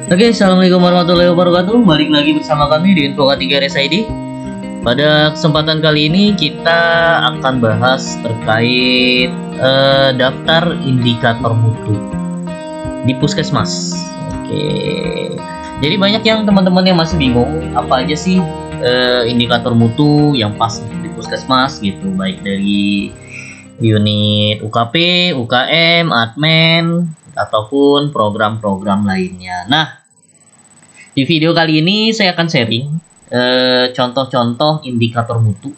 Oke, assalamualaikum warahmatullahi wabarakatuh. Balik lagi bersama kami di Info K3 RSID. Pada kesempatan kali ini kita akan bahas terkait daftar indikator mutu di puskesmas. Oke, jadi banyak yang teman-teman yang masih bingung apa aja sih indikator mutu yang pas di puskesmas gitu, baik dari unit UKP, UKM, admin, ataupun program-program lainnya. Nah, di video kali ini saya akan sharing contoh-contoh indikator mutu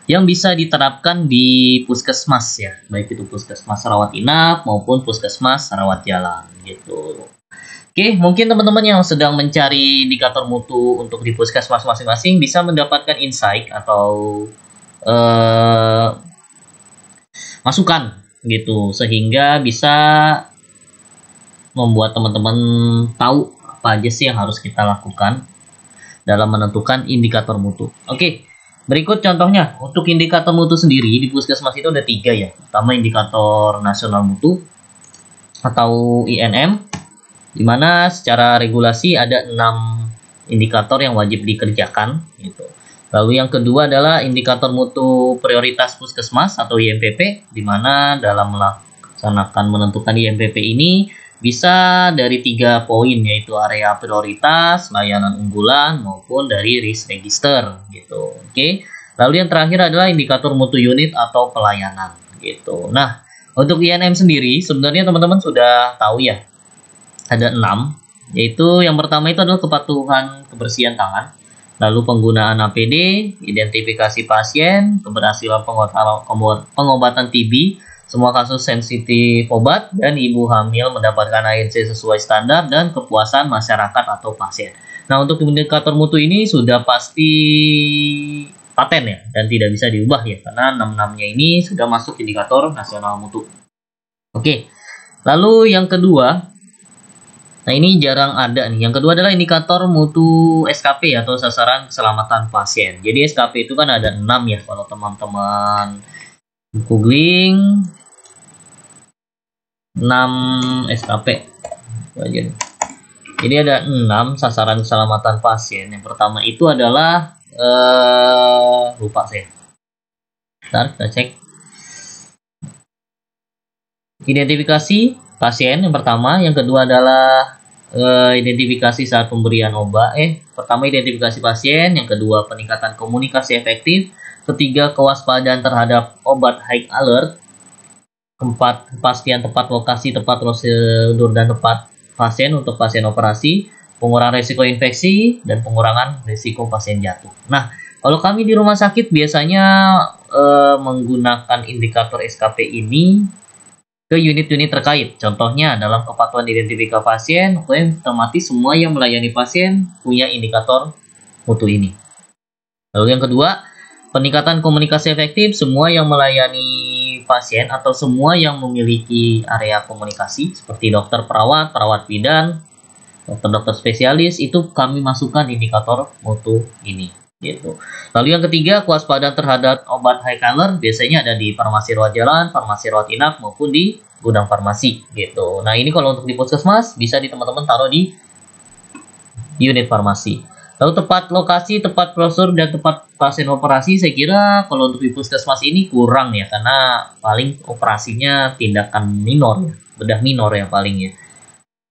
yang bisa diterapkan di puskesmas ya, baik itu puskesmas rawat inap maupun puskesmas rawat jalan gitu. Oke, mungkin teman-teman yang sedang mencari indikator mutu untuk di puskesmas masing-masing bisa mendapatkan insight atau masukan gitu, sehingga bisa membuat teman-teman tahu apa aja sih yang harus kita lakukan dalam menentukan indikator mutu. Oke, berikut contohnya. Untuk indikator mutu sendiri di puskesmas itu ada 3 ya. Pertama, indikator nasional mutu atau INM, di mana secara regulasi ada 6 indikator yang wajib dikerjakan gitu. Lalu yang kedua adalah indikator mutu prioritas puskesmas atau IMPP, di mana dalam melaksanakan menentukan IMPP ini bisa dari 3 poin, yaitu area prioritas, layanan unggulan, maupun dari risk register gitu. Oke. Lalu yang terakhir adalah indikator mutu unit atau pelayanan gitu. Nah, untuk INM sendiri sebenarnya teman-teman sudah tahu ya, ada 6, yaitu yang pertama itu adalah kepatuhan kebersihan tangan, lalu penggunaan APD, identifikasi pasien, keberhasilan pengobatan TB, semua kasus sensitif obat, dan ibu hamil mendapatkan ANC sesuai standar, dan kepuasan masyarakat atau pasien. Nah, untuk indikator mutu ini sudah pasti paten ya, dan tidak bisa diubah ya, karena 6-6-nya ini sudah masuk indikator nasional mutu. Oke, lalu yang kedua, nah ini jarang ada nih. Yang kedua adalah indikator mutu SKP atau sasaran keselamatan pasien. Jadi SKP itu kan ada 6 ya, kalau teman-teman googling 6 SKP. Jadi ada 6 sasaran keselamatan pasien. Yang pertama itu adalah lupa saya. Bentar, kita cek. Identifikasi pasien yang pertama, yang kedua adalah identifikasi saat pemberian obat. Pertama identifikasi pasien, yang kedua peningkatan komunikasi efektif, ketiga kewaspadaan terhadap obat high alert, keempat kepastian tepat lokasi, tepat prosedur dan tepat pasien untuk pasien operasi, pengurangan risiko infeksi, dan pengurangan risiko pasien jatuh. Nah, kalau kami di rumah sakit biasanya menggunakan indikator SKP ini ke unit-unit terkait. Contohnya dalam kepatuhan identifikasi pasien, otomatis semua yang melayani pasien punya indikator mutu ini. Lalu yang kedua, peningkatan komunikasi efektif, semua yang melayani pasien atau semua yang memiliki area komunikasi seperti dokter perawat, perawat bidan, dokter-dokter spesialis, itu kami masukkan indikator mutu ini gitu. Lalu yang ketiga, kewaspadaan terhadap obat high alert, biasanya ada di farmasi rawat jalan, farmasi rawat inap, maupun di gudang farmasi gitu. Nah, ini kalau untuk di puskesmas bisa di teman-teman taruh di unit farmasi. Lalu tepat lokasi, tepat prosedur, dan tepat pasien operasi, saya kira kalau untuk di puskesmas ini kurang ya, karena paling operasinya tindakan minor ya, bedah minor ya paling ya.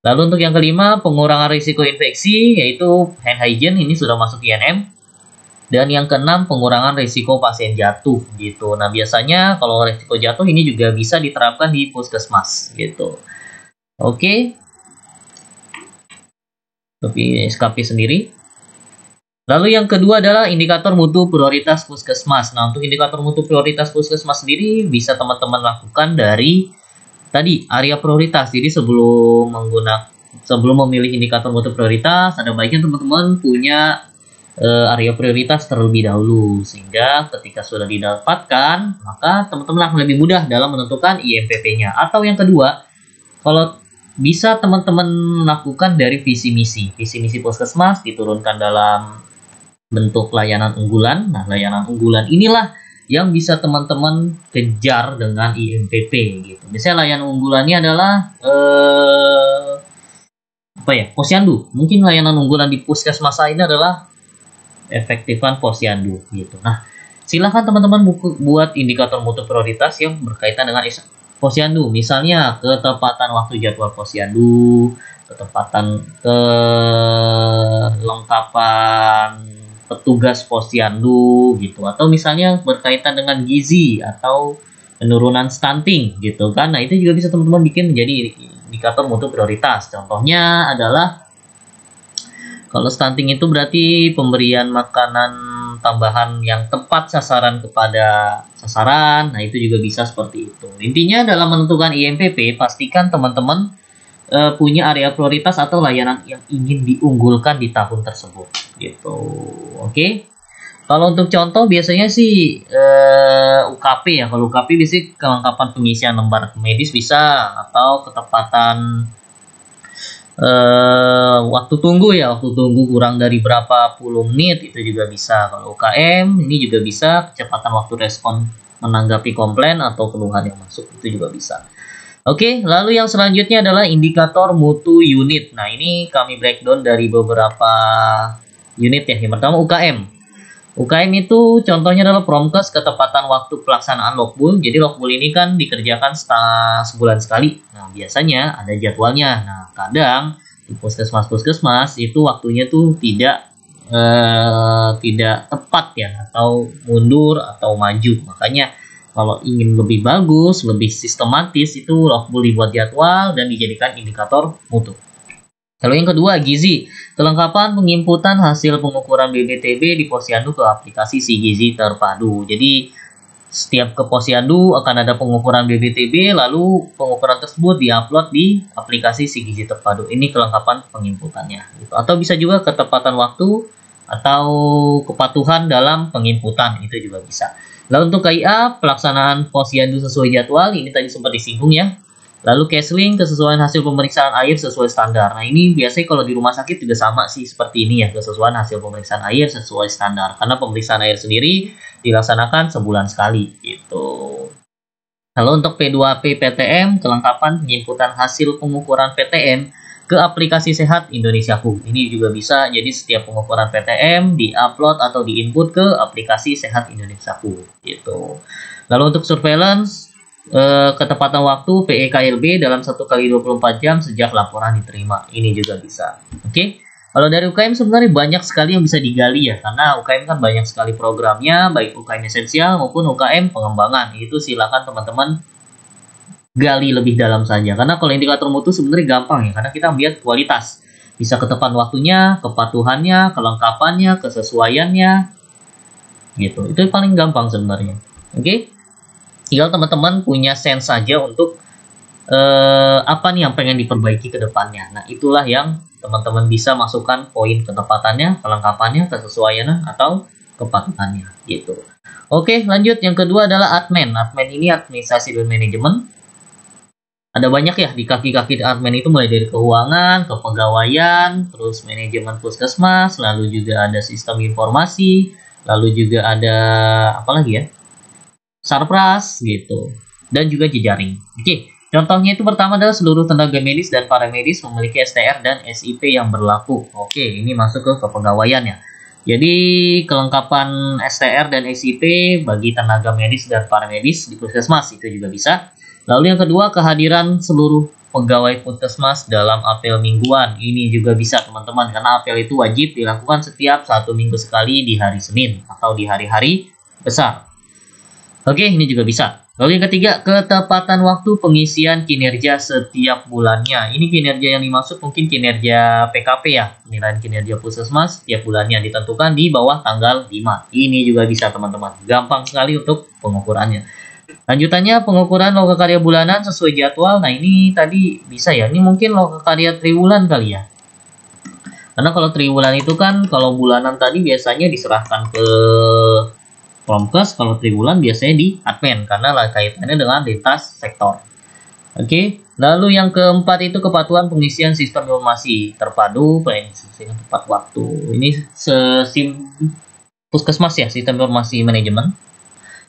Lalu untuk yang kelima, pengurangan risiko infeksi, yaitu hand hygiene, ini sudah masuk INM. Dan yang keenam, pengurangan risiko pasien jatuh gitu. Nah, biasanya kalau risiko jatuh ini juga bisa diterapkan di puskesmas gitu. Oke. Tapi SKP sendiri. Lalu yang kedua adalah indikator mutu prioritas puskesmas. Nah, untuk indikator mutu prioritas puskesmas sendiri bisa teman-teman lakukan dari tadi area prioritas. Jadi sebelum memilih indikator mutu prioritas, ada baiknya teman-teman punya area prioritas terlebih dahulu, sehingga ketika sudah didapatkan, maka teman-teman akan lebih mudah dalam menentukan IMPP-nya. Atau yang kedua, kalau bisa teman-teman lakukan dari visi misi puskesmas diturunkan dalam bentuk layanan unggulan. Nah, layanan unggulan inilah yang bisa teman-teman kejar dengan IMPP gitu. Misalnya layanan unggulannya adalah apa ya, posyandu. Mungkin layanan unggulan di puskesmas ini adalah efektifan posyandu gitu. Nah, silahkan teman-teman buat indikator mutu prioritas yang berkaitan dengan posyandu. Misalnya ketepatan waktu jadwal posyandu, ketepatan kelengkapan petugas posyandu gitu, atau misalnya berkaitan dengan gizi atau penurunan stunting gitu kan. Nah, itu juga bisa teman-teman bikin menjadi indikator mutu prioritas. Contohnya adalah kalau stunting itu berarti pemberian makanan tambahan yang tepat sasaran kepada sasaran. Nah, itu juga bisa seperti itu. Intinya dalam menentukan IMPP, pastikan teman-teman punya area prioritas atau layanan yang ingin diunggulkan di tahun tersebut gitu. Oke. Kalau untuk contoh biasanya sih UKP ya. Kalau UKP biasanya kelengkapan pengisian lembar medis bisa, atau ketepatan waktu tunggu kurang dari berapa puluh menit itu juga bisa. Kalau UKM ini juga bisa kecepatan waktu respon menanggapi komplain atau keluhan yang masuk, itu juga bisa. Oke, lalu yang selanjutnya adalah indikator mutu unit. Nah, ini kami breakdown dari beberapa unit ya. Yang pertama UKM. UKM itu contohnya adalah Promkes, ketepatan waktu pelaksanaan lokbul. Jadi lokbul ini kan dikerjakan sebulan sekali. Nah, biasanya ada jadwalnya. Nah, kadang di puskesmas itu waktunya tuh tidak tepat ya, atau mundur atau maju. Makanya kalau ingin lebih bagus, lebih sistematis, itu lokbul dibuat jadwal dan dijadikan indikator mutu. Lalu yang kedua, gizi. Kelengkapan penginputan hasil pengukuran BBTB di posyandu ke aplikasi Si Gizi Terpadu. Jadi setiap ke posyandu akan ada pengukuran BBTB, lalu pengukuran tersebut diupload di aplikasi Si Gizi Terpadu. Ini kelengkapan penginputannya. Atau bisa juga ketepatan waktu atau kepatuhan dalam penginputan, itu juga bisa. Lalu untuk KIA, pelaksanaan posyandu sesuai jadwal, ini tadi sempat disinggung ya. Lalu CashLink, kesesuaian hasil pemeriksaan air sesuai standar. Nah, ini biasanya kalau di rumah sakit juga sama sih seperti ini ya, kesesuaian hasil pemeriksaan air sesuai standar. Karena pemeriksaan air sendiri dilaksanakan sebulan sekali gitu. Lalu untuk P2P PTM, kelengkapan penginputan hasil pengukuran PTM ke aplikasi Sehat Indonesiaku. Ini juga bisa, jadi setiap pengukuran PTM di-upload atau di-input ke aplikasi Sehat Indonesiaku gitu. Lalu untuk surveillance, ketepatan waktu PEKLB dalam 1x24 jam sejak laporan diterima. Ini juga bisa. Oke. Kalau dari UKM sebenarnya banyak sekali yang bisa digali ya, karena UKM kan banyak sekali programnya, baik UKM esensial maupun UKM pengembangan. Itu silakan teman-teman gali lebih dalam saja. Karena kalau indikator mutu sebenarnya gampang ya, karena kita melihat kualitas. Bisa ketepatan waktunya, kepatuhannya, kelengkapannya, kesesuaiannya. Gitu. Itu paling gampang sebenarnya. Oke. Tinggal teman-teman punya sense saja untuk apa nih yang pengen diperbaiki ke depannya. Nah, itulah yang teman-teman bisa masukkan poin ketepatannya, kelengkapannya, kesesuaiannya, atau kepatuhannya gitu. Oke, lanjut. Yang kedua adalah admin. Admin ini administrasi dan manajemen. Ada banyak ya di kaki-kaki admin itu, mulai dari keuangan, kepegawaian, terus manajemen puskesmas, lalu juga ada sistem informasi, lalu juga ada apa lagi ya? Sarpras gitu, dan juga jejaring. Oke, contohnya itu pertama adalah seluruh tenaga medis dan paramedis memiliki STR dan SIP yang berlaku. Oke, ini masuk ke kepegawaian ya. Jadi kelengkapan STR dan SIP bagi tenaga medis dan paramedis di puskesmas itu juga bisa. Lalu yang kedua, kehadiran seluruh pegawai puskesmas dalam apel mingguan. Ini juga bisa teman-teman, karena apel itu wajib dilakukan setiap 1 minggu sekali di hari Senin atau di hari-hari besar. Oke, ini juga bisa. Lalu yang ketiga, ketepatan waktu pengisian kinerja setiap bulannya. Ini kinerja yang dimaksud mungkin kinerja PKP ya, penilaian kinerja puskesmas setiap bulannya ditentukan di bawah tanggal 5. Ini juga bisa teman-teman. Gampang sekali untuk pengukurannya. Lanjutannya, pengukuran lokakarya bulanan sesuai jadwal. Nah, ini tadi bisa ya. Ini mungkin lokakarya triwulan kali ya. Karena kalau triwulan itu kan, kalau bulanan tadi biasanya diserahkan ke Promkes, kalau triwulan biasanya di admin karena kaitannya dengan lintas sektor. Oke, lalu yang keempat itu kepatuhan pengisian sistem informasi terpadu pengisian tepat waktu. Ini puskesmas ya, sistem informasi manajemen.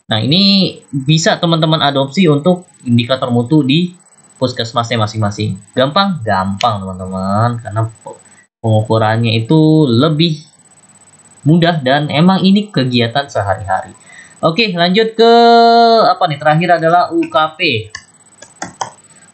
Nah, ini bisa teman-teman adopsi untuk indikator mutu di puskesmasnya masing-masing. Gampang? Gampang teman-teman, karena pengukurannya itu lebih mudah dan emang ini kegiatan sehari-hari. Oke, lanjut ke apa nih? Terakhir adalah UKP.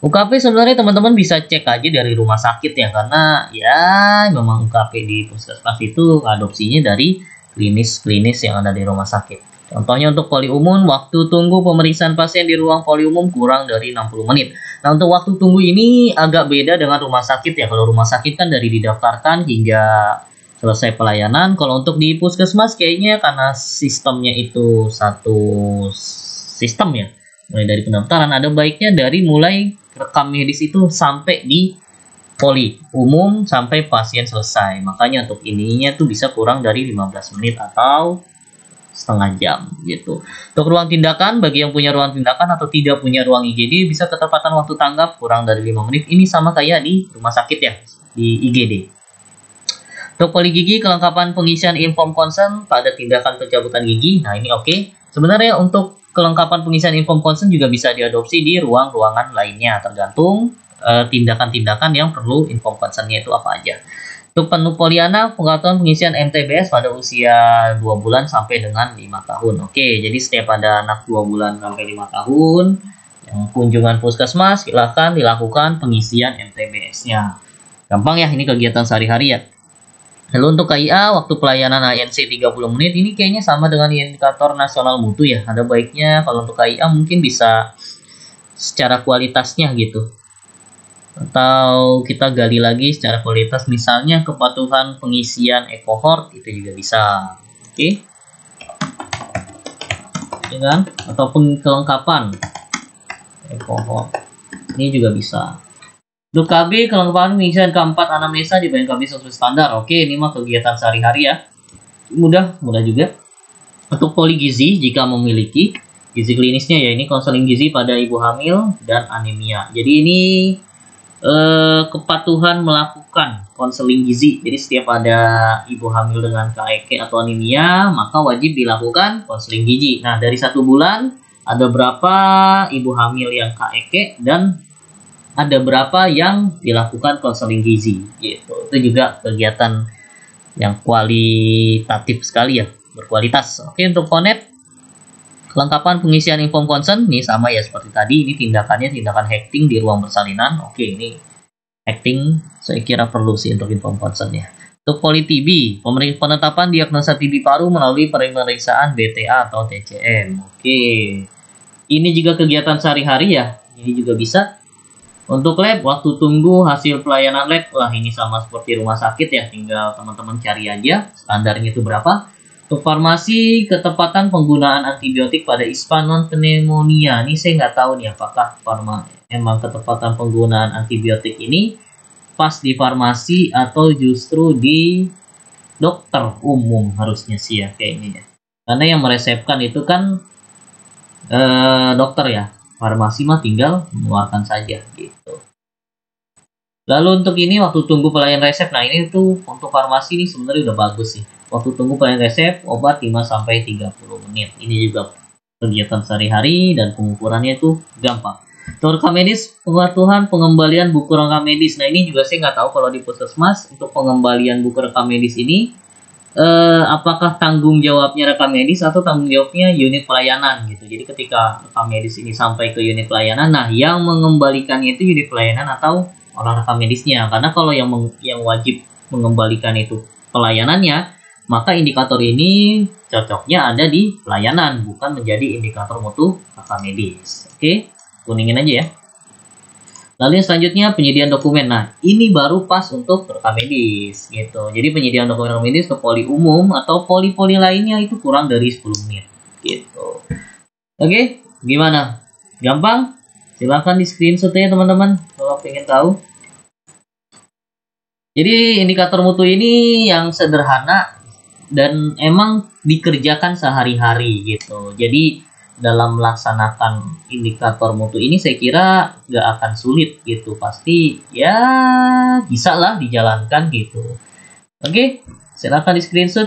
UKP sebenarnya teman-teman bisa cek aja dari rumah sakit ya, karena ya memang UKP di puskesmas itu adopsinya dari klinis-klinis yang ada di rumah sakit. Contohnya untuk poli umum, waktu tunggu pemeriksaan pasien di ruang poli umum kurang dari 60 menit. Nah, untuk waktu tunggu ini agak beda dengan rumah sakit ya. Kalau rumah sakit kan dari didaftarkan hingga selesai pelayanan. Kalau untuk di puskesmas kayaknya karena sistemnya itu satu sistem ya. Mulai dari pendaftaran, ada baiknya dari mulai rekam medis itu sampai di poli umum sampai pasien selesai. Makanya untuk ininya tuh bisa kurang dari 15 menit atau setengah jam gitu. Untuk ruang tindakan, bagi yang punya ruang tindakan atau tidak punya ruang IGD, bisa ketepatan waktu tanggap kurang dari 5 menit. Ini sama kayak di rumah sakit ya, di IGD. Untuk poli gigi, kelengkapan pengisian inform consent pada tindakan pencabutan gigi. Nah, ini oke. Sebenarnya untuk kelengkapan pengisian inform consent juga bisa diadopsi di ruang-ruangan lainnya, tergantung tindakan-tindakan yang perlu inform consent-nya itu apa aja. Untuk poliana, pengetahuan pengisian MTBS pada usia 2 bulan sampai dengan 5 tahun. Oke, jadi setiap ada anak 2 bulan sampai 5 tahun yang kunjungan puskesmas, silahkan dilakukan pengisian MTBS-nya. Gampang ya, ini kegiatan sehari-hari ya. Lalu untuk KIA, waktu pelayanan ANC 30 menit, ini kayaknya sama dengan indikator nasional mutu ya. Ada baiknya kalau untuk KIA mungkin bisa secara kualitasnya gitu. Atau kita gali lagi secara kualitas, misalnya kepatuhan pengisian e-cohort, itu juga bisa. Oke. Dengan atau kelengkapan e-cohort. Ini juga bisa. Untuk KB, kelengkapan pengisian keempat anamnesa di BNKB sesuai standar. Oke, ini mah kegiatan sehari-hari ya. Mudah juga. Untuk poli gizi, jika memiliki gizi klinisnya ya, ini konseling gizi pada ibu hamil dan anemia. Jadi ini kepatuhan melakukan konseling gizi. Jadi setiap ada ibu hamil dengan KEK atau anemia, maka wajib dilakukan konseling gizi. Nah, dari 1 bulan ada berapa ibu hamil yang KEK dan ada berapa yang dilakukan konseling gizi gitu. Itu juga kegiatan yang kualitatif sekali ya, berkualitas. Oke, untuk Konet, kelengkapan pengisian inform consent nih sama ya seperti tadi. Ini tindakannya tindakan hacking di ruang persalinan. Oke, ini hacking saya kira perlu sih untuk inform consent ya. Untuk poli TB, penetapan diagnosa TB paru melalui pemeriksaan BTA atau TCM. Oke, ini juga kegiatan sehari-hari ya. Ini juga bisa. Untuk lab, waktu tunggu hasil pelayanan lab, wah ini sama seperti rumah sakit ya, tinggal teman-teman cari aja standarnya itu berapa. Untuk farmasi, ketepatan penggunaan antibiotik pada ISPA non pneumonia. Ini saya nggak tahu nih apakah emang ketepatan penggunaan antibiotik ini pas di farmasi atau justru di dokter umum harusnya sih ya kayaknya ya. Karena yang meresepkan itu kan dokter ya. Farmasi mah tinggal mengeluarkan saja gitu. Lalu untuk ini waktu tunggu pelayan resep. Nah, ini tuh untuk farmasi ini sebenarnya udah bagus sih. Waktu tunggu pelayan resep obat 5 sampai 30 menit. Ini juga kegiatan sehari-hari dan pengukurannya itu gampang. Untuk rekam medis, pengaturan pengembalian buku rekam medis. Nah, ini juga saya nggak tahu kalau di puskesmas untuk pengembalian buku rekam medis ini apakah tanggung jawabnya rekam medis atau tanggung jawabnya unit pelayanan gitu. Jadi ketika rekam medis ini sampai ke unit pelayanan, nah yang mengembalikannya itu unit pelayanan atau orang rekam medisnya. Karena kalau yang wajib mengembalikan itu pelayanannya, maka indikator ini cocoknya ada di pelayanan, bukan menjadi indikator mutu rekam medis. Oke, kuningin aja ya. Lalu yang selanjutnya penyediaan dokumen. Nah, ini baru pas untuk rekam medis gitu. Jadi penyediaan dokumen rekam medis ke poli umum atau poli-poli lainnya itu kurang dari 10 menit gitu. Oke, gimana? Gampang? Silahkan di screenshot ya teman-teman kalau pengen tahu. Jadi indikator mutu ini yang sederhana dan emang dikerjakan sehari-hari gitu. Jadi dalam melaksanakan indikator mutu ini saya kira nggak akan sulit gitu, pasti ya bisa lah dijalankan gitu. Oke, silakan di screenshot.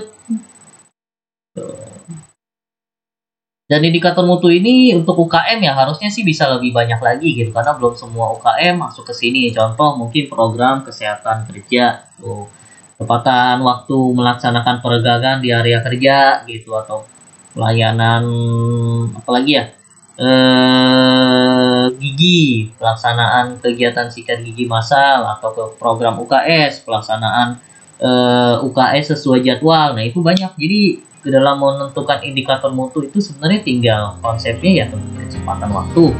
Dan indikator mutu ini untuk UKM ya harusnya sih bisa lebih banyak lagi gitu, karena belum semua UKM masuk ke sini. Contoh mungkin program kesehatan kerja tuh, tepatan waktu melaksanakan peregangan di area kerja gitu, atau pelayanan apalagi ya, gigi, pelaksanaan kegiatan sikat gigi massal, atau ke program UKS, pelaksanaan UKS sesuai jadwal. Nah itu banyak. Jadi ke dalam menentukan indikator mutu itu sebenarnya tinggal konsepnya ya, kecepatan waktu,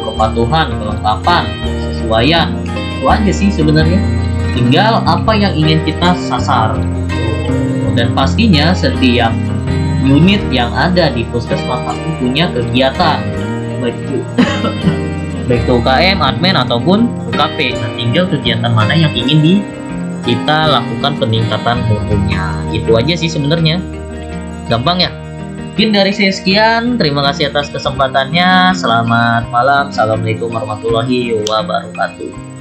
kepatuhan, kelengkapan, kesesuaian. Itu aja sih sebenarnya. Tinggal apa yang ingin kita sasar. Dan pastinya setiap unit yang ada di puskesmas itu punya kegiatan, baik itu UKM, admin ataupun UKP. Nah, tinggal kegiatan mana yang ingin kita lakukan peningkatan mutunya. Itu aja sih sebenarnya, gampang ya. Mungkin dari saya sekian, terima kasih atas kesempatannya. Selamat malam, assalamualaikum warahmatullahi wabarakatuh.